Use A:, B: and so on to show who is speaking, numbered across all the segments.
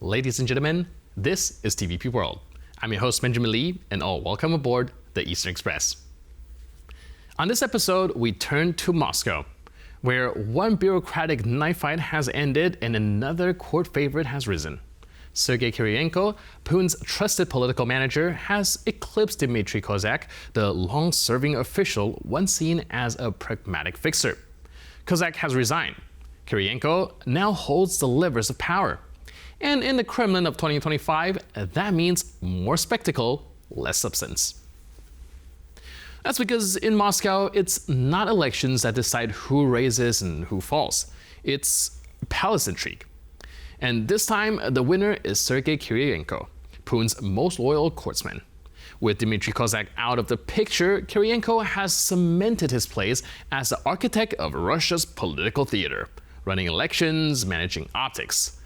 A: Ladies and gentlemen, this is TVP World. I'm your host Benjamin Lee, and welcome aboard the Eastern Express. On this episode, we turn to Moscow, where one bureaucratic knife fight has ended and another court favorite has risen. Sergei Kiriyenko, Putin's trusted political manager, has eclipsed Dmitry Kozak, the long-serving official once seen as a pragmatic fixer. Kozak has resigned. Kiriyenko now holds the levers of power. And in the Kremlin of 2025, that means more spectacle, less substance. That's because in Moscow, it's not elections that decide who rises and who falls. It's palace intrigue. And this time, the winner is Sergei Kiriyenko, Putin's most loyal courtsman. With Dmitry Kozak out of the picture, Kiriyenko has cemented his place as the architect of Russia's political theater, running elections, managing optics.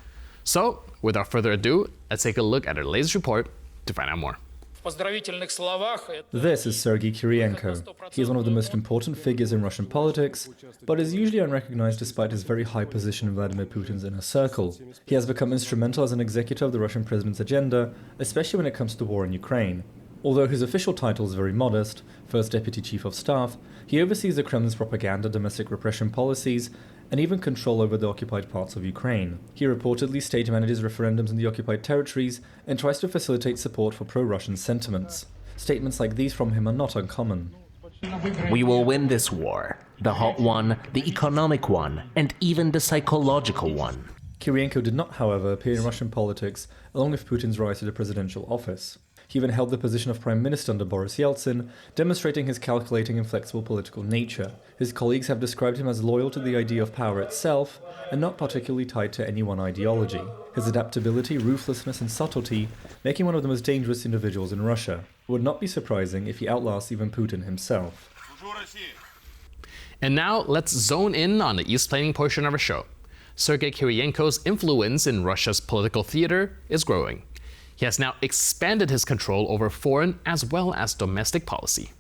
A: So, without further ado, let's take a look at our latest report to find out more.
B: This is Sergei Kiriyenko. He is one of the most important figures in Russian politics, but is usually unrecognized despite his very high position in Vladimir Putin's inner circle. He has become instrumental as an executor of the Russian president's agenda, especially when it comes to the war in Ukraine. Although his official title is very modest, First Deputy Chief of Staff, he oversees the Kremlin's propaganda, domestic repression policies, and even control over the occupied parts of Ukraine. He reportedly state manages referendums in the occupied territories and tries to facilitate support for pro-Russian sentiments. Statements like these from him are not uncommon.
C: We will win this war. The hot one, the economic one, and even the psychological one.
B: Kiriyenko did not, however, appear in Russian politics along with Putin's rise to the presidential office. He even held the position of Prime Minister under Boris Yeltsin, demonstrating his calculating and flexible political nature. His colleagues have described him as loyal to the idea of power itself and not particularly tied to any one ideology. His adaptability, ruthlessness and subtlety make him one of the most dangerous individuals in Russia. It would not be surprising if he outlasts even Putin himself.
A: And now let's zone in on the East-planning portion of our show. Sergei Kiriyenko's influence in Russia's political theater is growing. He has now expanded his control over foreign as well as domestic policy.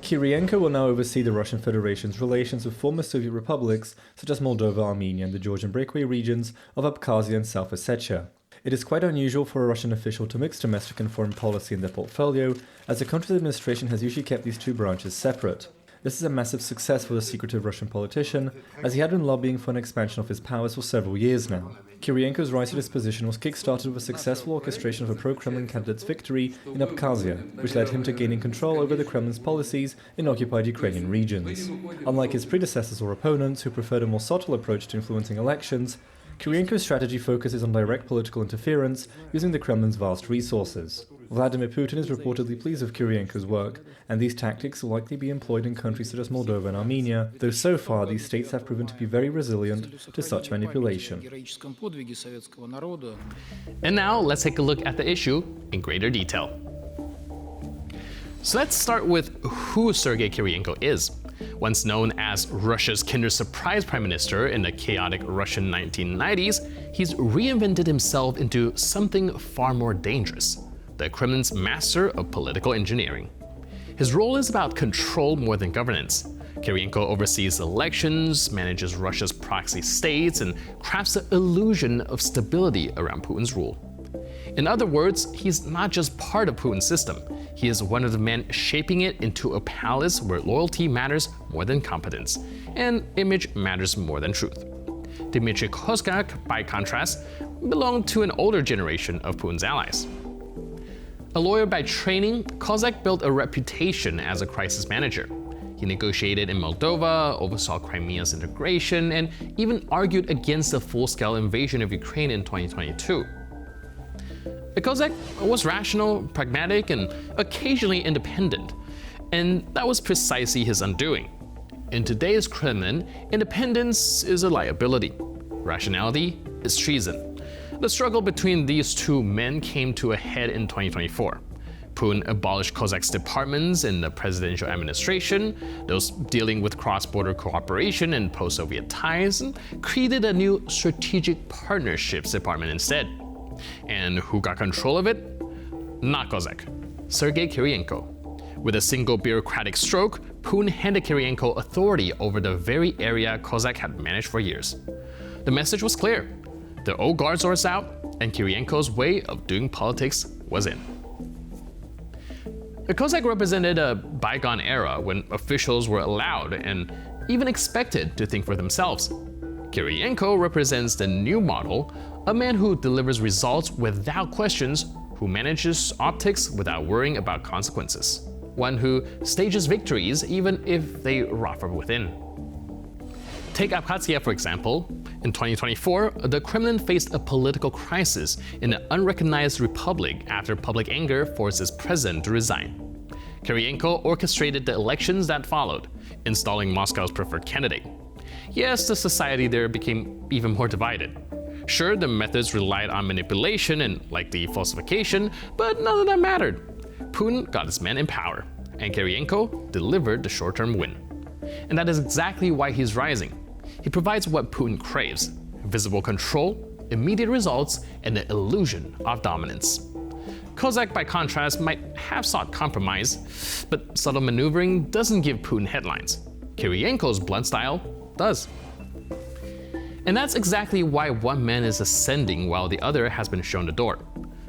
B: Kiriyenko will now oversee the Russian Federation's relations with former Soviet republics such as Moldova, Armenia, and the Georgian breakaway regions of Abkhazia and South Ossetia. It is quite unusual for a Russian official to mix domestic and foreign policy in their portfolio, as the country's administration has usually kept these two branches separate. This is a massive success for the secretive Russian politician, as he had been lobbying for an expansion of his powers for several years now. Kiriyenko's rise to this position was kick-started with a successful orchestration of a pro-Kremlin candidate's victory in Abkhazia, which led him to gaining control over the Kremlin's policies in occupied Ukrainian regions. Unlike his predecessors or opponents, who preferred a more subtle approach to influencing elections, Kiriyenko's strategy focuses on direct political interference using the Kremlin's vast resources. Vladimir Putin is reportedly pleased with Kiriyenko's work, and these tactics will likely be employed in countries such as Moldova and Armenia, though so far these states have proven to be very resilient to such manipulation.
A: And now let's take a look at the issue in greater detail. So let's start with who Sergei Kiriyenko is. Once known as Russia's Kinder Surprise Prime Minister in the chaotic Russian 1990s, he's reinvented himself into something far more dangerous: the Kremlin's master of political engineering. His role is about control more than governance. Kiriyenko oversees elections, manages Russia's proxy states, and crafts the illusion of stability around Putin's rule. In other words, he's not just part of Putin's system. He is one of the men shaping it into a palace where loyalty matters more than competence, and image matters more than truth. Dmitry Kozak, by contrast, belonged to an older generation of Putin's allies. A lawyer by training, Kozak built a reputation as a crisis manager. He negotiated in Moldova, oversaw Crimea's integration, and even argued against the full-scale invasion of Ukraine in 2022. Kozak was rational, pragmatic, and occasionally independent, and that was precisely his undoing. In today's Kremlin, independence is a liability. Rationality is treason. The struggle between these two men came to a head in 2024. Putin abolished Kozak's departments in the presidential administration, those dealing with cross-border cooperation and post-Soviet ties, and created a new strategic partnerships department instead. And who got control of it? Not Kozak, Sergei Kiriyenko. With a single bureaucratic stroke, Putin handed Kiriyenko authority over the very area Kozak had managed for years. The message was clear: The old guards was out, and Kiriyenko's way of doing politics was in. Kozak represented a bygone era when officials were allowed and even expected to think for themselves. Kiriyenko represents the new model, a man who delivers results without questions, who manages optics without worrying about consequences, one who stages victories even if they rot from within. Take Abkhazia, for example. In 2024, the Kremlin faced a political crisis in an unrecognized republic after public anger forced its president to resign. Kiriyenko orchestrated the elections that followed, installing Moscow's preferred candidate. Yes, the society there became even more divided. Sure, the methods relied on manipulation and likely falsification, but none of that mattered. Putin got his men in power, and Kiriyenko delivered the short-term win. And that is exactly why he's rising. He provides what Putin craves: visible control, immediate results, and the illusion of dominance. Kozak, by contrast, might have sought compromise, but subtle maneuvering doesn't give Putin headlines. Kiriyenko's blunt style does. And that's exactly why one man is ascending while the other has been shown the door.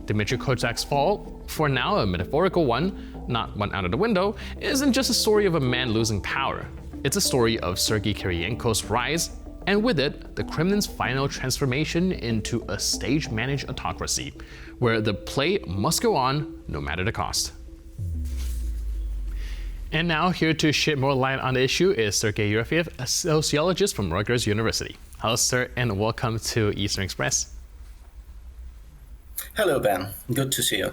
A: Dmitry Kozak's fall, for now a metaphorical one, not one out of the window, isn't just a story of a man losing power. It's a story of Sergei Kiriyenko's rise, and with it, the Kremlin's final transformation into a stage-managed autocracy, where the play must go on no matter the cost. And now, here to shed more light on the issue is Sergei Yurofeyev, a sociologist from Rutgers University. Hello, sir, and welcome to Eastern Express.
D: Hello, Ben. Good to see you.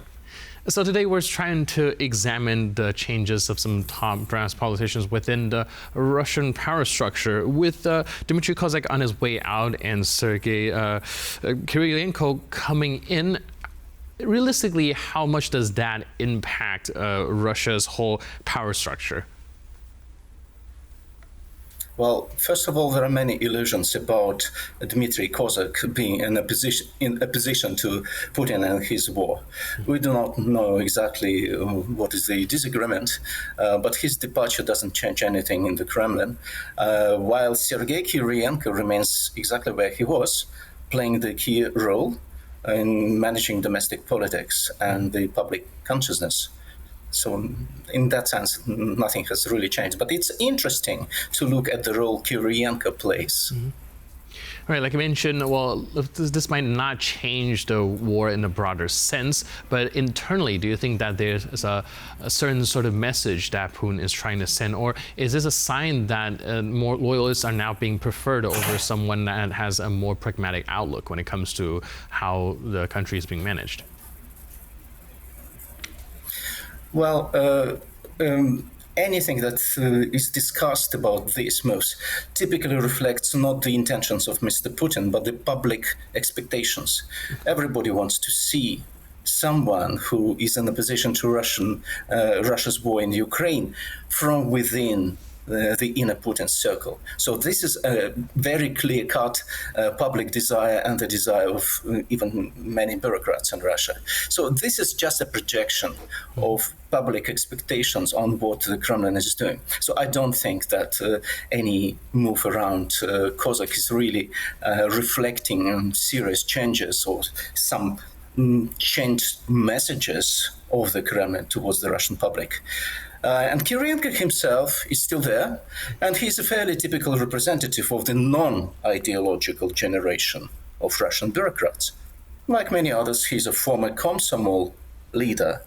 A: So today we're trying to examine the changes of some top brass politicians within the Russian power structure, with Dmitry Kozak on his way out and Sergei Kiriyenko coming in. Realistically, how much does that impact Russia's whole power structure?
D: Well, first of all, there are many illusions about Dmitry Kozak being in a position to Putin and his war. We do not know exactly what is the disagreement, but his departure doesn't change anything in the Kremlin, while Sergei Kiriyenko remains exactly where he was, playing the key role in managing domestic politics and the public consciousness. So in that sense, nothing has really changed. But it's interesting to look at the role Kiriyenko plays.
A: Mm-hmm. Right, like I mentioned, well, this might not change the war in a broader sense, but internally, do you think that there's a certain sort of message that Putin is trying to send, or is this a sign that more loyalists are now being preferred over someone that has a more pragmatic outlook when it comes to how the country is being managed?
D: Well, anything that is discussed about this most typically reflects not the intentions of Mr. Putin, but the public expectations. Everybody wants to see someone who is in a position to Russia's war in Ukraine from within the inner Putin circle. So this is a very clear-cut public desire and the desire of even many bureaucrats in Russia. So this is just a projection of public expectations on what the Kremlin is doing. So I don't think that any move around Kozak is really reflecting serious changes or some changed messages of the Kremlin towards the Russian public. And Kiriyenko himself is still there, and he's a fairly typical representative of the non-ideological generation of Russian bureaucrats. Like many others, he's a former Komsomol leader,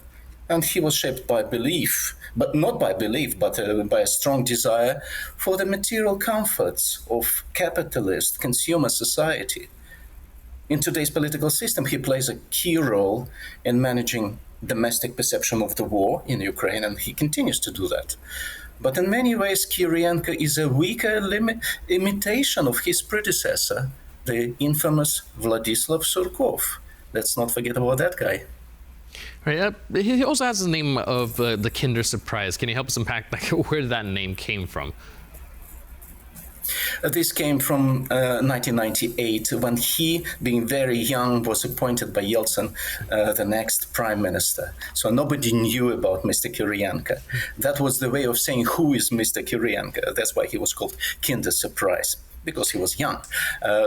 D: and he was shaped by belief, but not by belief, but by a strong desire for the material comforts of capitalist consumer society. In today's political system, he plays a key role in managing domestic perception of the war in Ukraine, and he continues to do that. But in many ways, Kiriyenko is a weaker imitation of his predecessor, the infamous Vladislav Surkov. Let's not forget about that guy.
A: Right. He also has the name of the Kinder Surprise. Can you help us unpack where that name came from?
D: This came from 1998, when he, being very young, was appointed by Yeltsin the next prime minister. So nobody knew about Mr. Kiriyenko. That was the way of saying, who is Mr. Kiriyenko? That's why he was called Kinder Surprise. because he was young.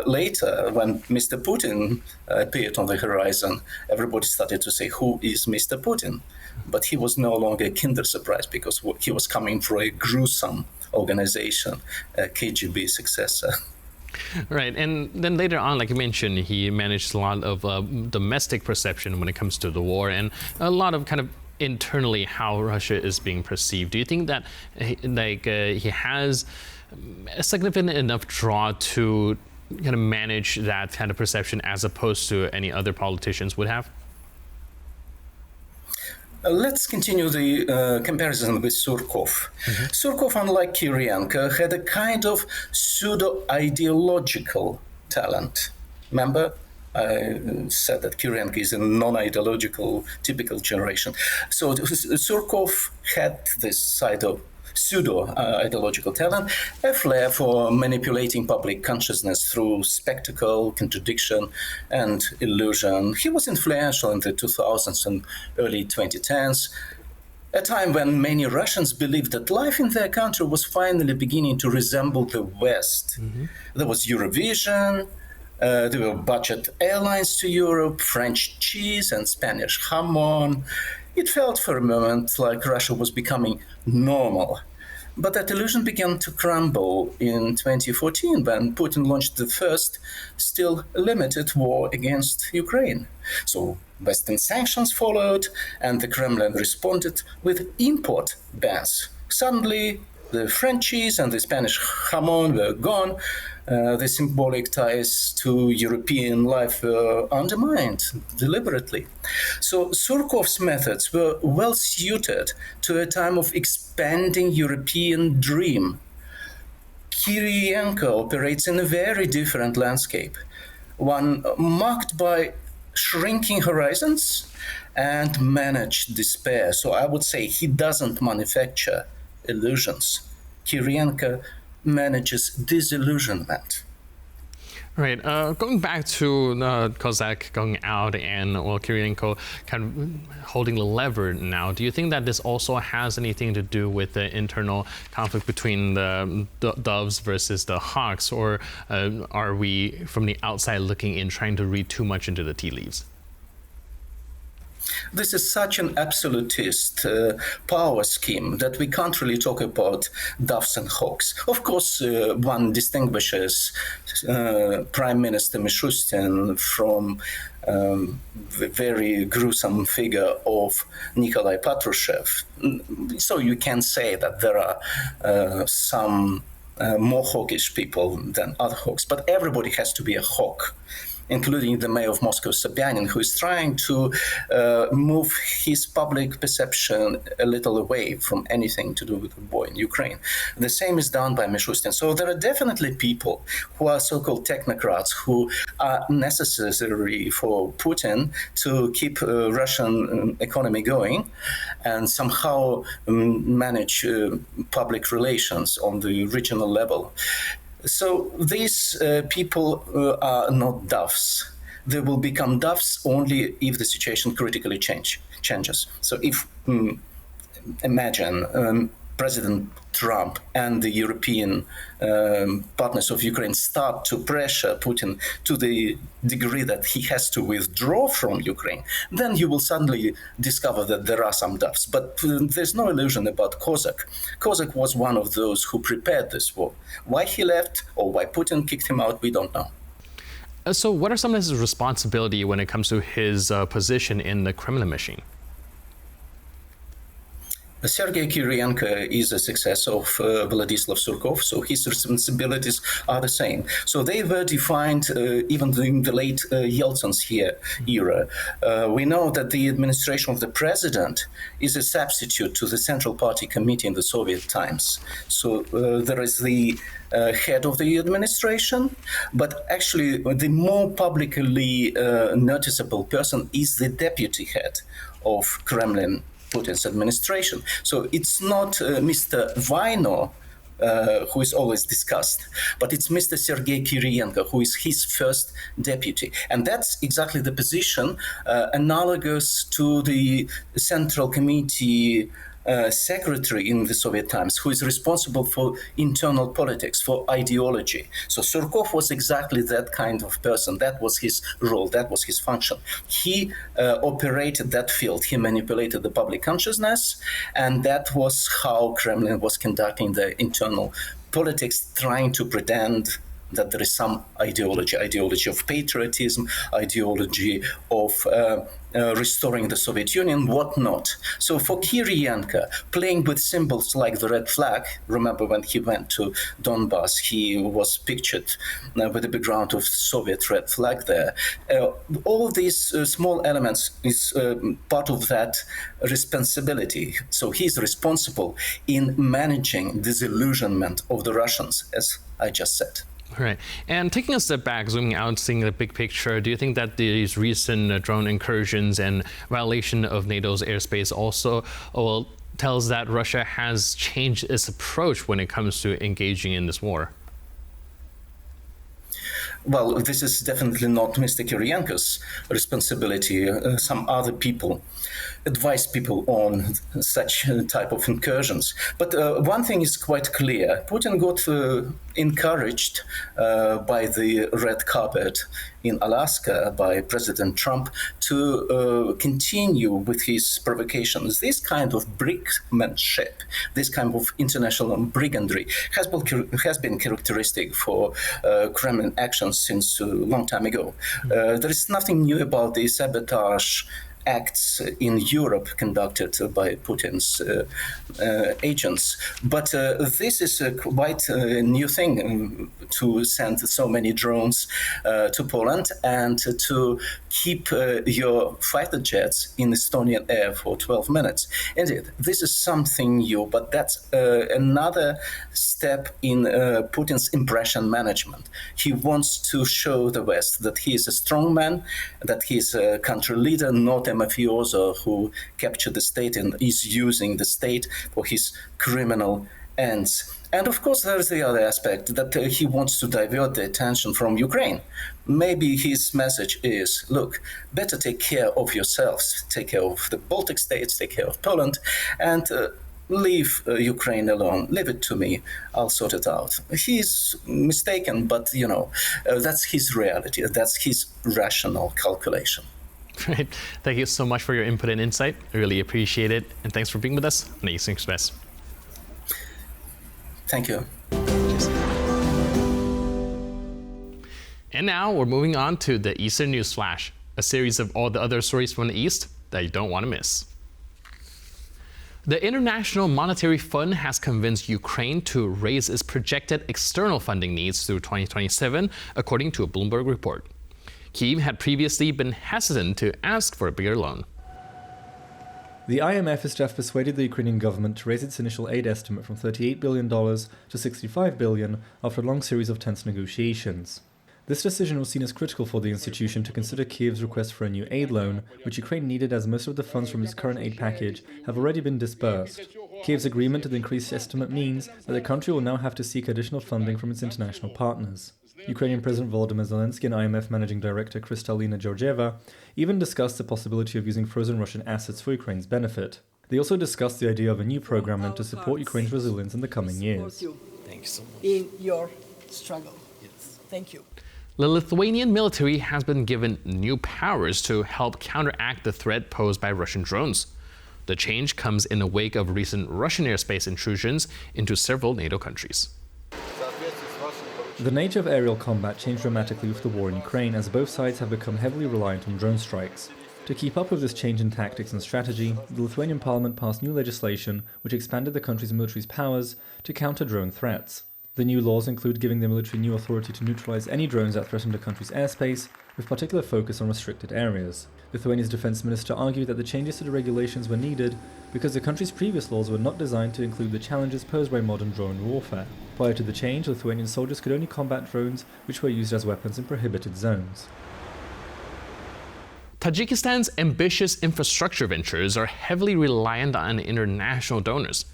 D: Later, when Mr. Putin appeared on the horizon, everybody started to say, who is Mr. Putin? But he was no longer a kinder surprise because he was coming from a gruesome organization, a KGB successor.
A: Right, and then later on, like you mentioned, he managed a lot of domestic perception when it comes to the war, and a lot of kind of internally how Russia is being perceived. Do you think that he has a significant enough draw to kind of manage that kind of perception as opposed to any other politicians would have?
D: Let's continue the comparison with Surkov. Surkov, unlike Kiriyenko, had a kind of pseudo-ideological talent. Remember, I said that Kiriyenko is a non-ideological, typical generation. So Surkov had this side of pseudo-ideological talent, a flair for manipulating public consciousness through spectacle, contradiction, and illusion. He was influential in the 2000s and early 2010s, a time when many Russians believed that life in their country was finally beginning to resemble the West. There was Eurovision, there were budget airlines to Europe, French cheese and Spanish jamon. It felt for a moment like Russia was becoming normal. But that illusion began to crumble in 2014 when Putin launched the first, still limited war against Ukraine. So Western sanctions followed, and the Kremlin responded with import bans. Suddenly, the French cheese and the Spanish jamon were gone. The symbolic ties to European life were undermined deliberately. So Surkov's methods were well suited to a time of expanding European dream. Kiriyenko operates in a very different landscape, one marked by shrinking horizons and managed despair. So I would say he doesn't manufacture illusions. Kiriyenko manages disillusionment.
A: Right. Going back to Kozak going out and Kiriyenko kind of holding the lever now, do you think that this also has anything to do with the internal conflict between the doves versus the hawks, or are we from the outside looking in trying to read too much into the tea leaves?
D: This is such an absolutist power scheme that we can't really talk about doves and hawks. Of course, one distinguishes Prime Minister Mishustin from the very gruesome figure of Nikolai Patrushev. So you can say that there are some more hawkish people than other hawks, but everybody has to be a hawk, including the mayor of Moscow, Sobyanin, who is trying to move his public perception a little away from anything to do with the war in Ukraine. The same is done by Mishustin. So there are definitely people who are so-called technocrats who are necessary for Putin to keep Russian economy going and somehow manage public relations on the regional level. So these people are not doves. They will become doves only if the situation critically changes. So if, imagine, President Trump and the European partners of Ukraine start to pressure Putin to the degree that he has to withdraw from Ukraine, then you will suddenly discover that there are some doubts. But there's no illusion about Kozak. Kozak was one of those who prepared this war. Why he left or why Putin kicked him out, we don't know.
A: So what are some of his responsibility when it comes to his position in the Kremlin machine?
D: Sergei Kiriyenko is a successor of Vladislav Surkov, so his responsibilities are the same. So they were defined even in the late Yeltsin's era. We know that the administration of the president is a substitute to the Central Party Committee in the Soviet times. So there is the head of the administration, but actually the more publicly noticeable person is the deputy head of Kremlin Putin's administration. So it's not Mr. Vaino who is always discussed, but it's Mr. Sergei Kiriyenko, who is his first deputy. And that's exactly the position analogous to the Central Committee secretary in the Soviet times who is responsible for internal politics, for ideology. So Surkov was exactly that kind of person. That was his role, that was his function. He operated that field, he manipulated the public consciousness, and that was how Kremlin was conducting the internal politics, trying to pretend that there is some ideology of patriotism, ideology of restoring the Soviet Union, whatnot. So for Kiriyenko, playing with symbols like the red flag, remember when he went to Donbass, he was pictured with the background of Soviet red flag there. All these small elements is part of that responsibility. So he's responsible in managing disillusionment of the Russians, as I just said.
A: Right. And taking a step back, zooming out, seeing the big picture, do you think that these recent drone incursions and violation of NATO's airspace also tells that Russia has changed its approach when it comes to engaging in this war?
D: Well, this is definitely not Mr. Kiriyenko's responsibility. Some other people advise people on such type of incursions. But one thing is quite clear. Putin got encouraged by the red carpet in Alaska by President Trump to continue with his provocations. This kind of brinkmanship, this kind of international brigandry has been characteristic for Kremlin actions since a long time ago. There is nothing new about the sabotage acts in Europe conducted by Putin's agents. But this is quite a new thing to send so many drones to Poland and to keep your fighter jets in Estonian air for 12 minutes. Indeed, this is something new, but that's another step in Putin's impression management. He wants to show the West that he is a strong man, that he is a country leader, not a mafioso who captured the state and is using the state for his criminal ends. And of course, there's the other aspect that he wants to divert the attention from Ukraine. Maybe his message is, look, better take care of yourselves, take care of the Baltic states, take care of Poland, and leave Ukraine alone. Leave it to me. I'll sort it out. He's mistaken, but, that's his reality. That's his rational calculation.
A: Right. Thank you so much for your input and insight. I really appreciate it. And thanks for being with us on Eastern Express.
D: Thank you.
A: Cheers. And now we're moving on to the Eastern News Flash, a series of all the other stories from the East that you don't want to miss. The International Monetary Fund has convinced Ukraine to raise its projected external funding needs through 2027, according to a Bloomberg report. Kyiv had previously been hesitant to ask for a bigger loan.
B: The IMF is to have persuaded the Ukrainian government to raise its initial aid estimate from $38 billion to $65 billion after a long series of tense negotiations. This decision was seen as critical for the institution to consider Kyiv's request for a new aid loan, which Ukraine needed as most of the funds from its current aid package have already been disbursed. Kyiv's agreement to the increased estimate means that the country will now have to seek additional funding from its international partners. Ukrainian President Volodymyr Zelensky and IMF Managing Director Kristalina Georgieva even discussed the possibility of using frozen Russian assets for Ukraine's benefit. They also discussed the idea of a new program meant to support Ukraine's resilience in the coming years.
E: Thank you so much. In your struggle. Yes. Thank you.
A: The Lithuanian military has been given new powers to help counteract the threat posed by Russian drones. The change comes in the wake of recent Russian airspace intrusions into several NATO countries.
B: The nature of aerial combat changed dramatically with the war in Ukraine, as both sides have become heavily reliant on drone strikes. To keep up with this change in tactics and strategy, the Lithuanian parliament passed new legislation which expanded the country's military's powers to counter drone threats. The new laws include giving the military new authority to neutralize any drones that threaten the country's airspace, with particular focus on restricted areas. Lithuania's defense minister argued that the changes to the regulations were needed because the country's previous laws were not designed to include the challenges posed by modern drone warfare. Prior to the change, Lithuanian soldiers could only combat drones which were used as weapons in prohibited zones.
A: Tajikistan's ambitious infrastructure ventures are heavily reliant on international donors.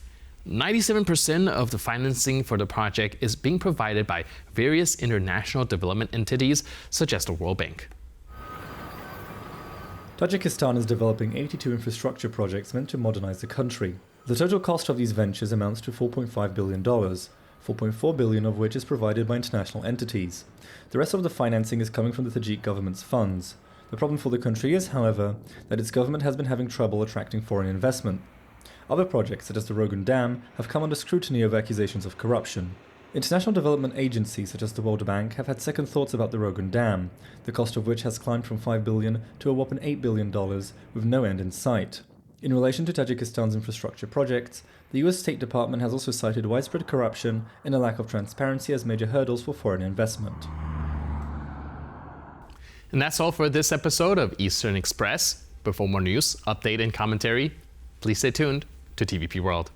A: 97% of the financing for the project is being provided by various international development entities such as the World Bank.
B: Tajikistan is developing 82 infrastructure projects meant to modernize the country. The total cost of these ventures amounts to $4.5 billion, $4.4 billion of which is provided by international entities. The rest of the financing is coming from the Tajik government's funds. The problem for the country is, however, that its government has been having trouble attracting foreign investment. Other projects, such as the Rogun Dam, have come under scrutiny over accusations of corruption. International development agencies such as the World Bank have had second thoughts about the Rogun Dam, the cost of which has climbed from $5 billion to a whopping $8 billion with no end in sight. In relation to Tajikistan's infrastructure projects, the US State Department has also cited widespread corruption and a lack of transparency as major hurdles for foreign investment.
A: And that's all for this episode of Eastern Express. But for more news, update, and commentary, please stay tuned to TVP World.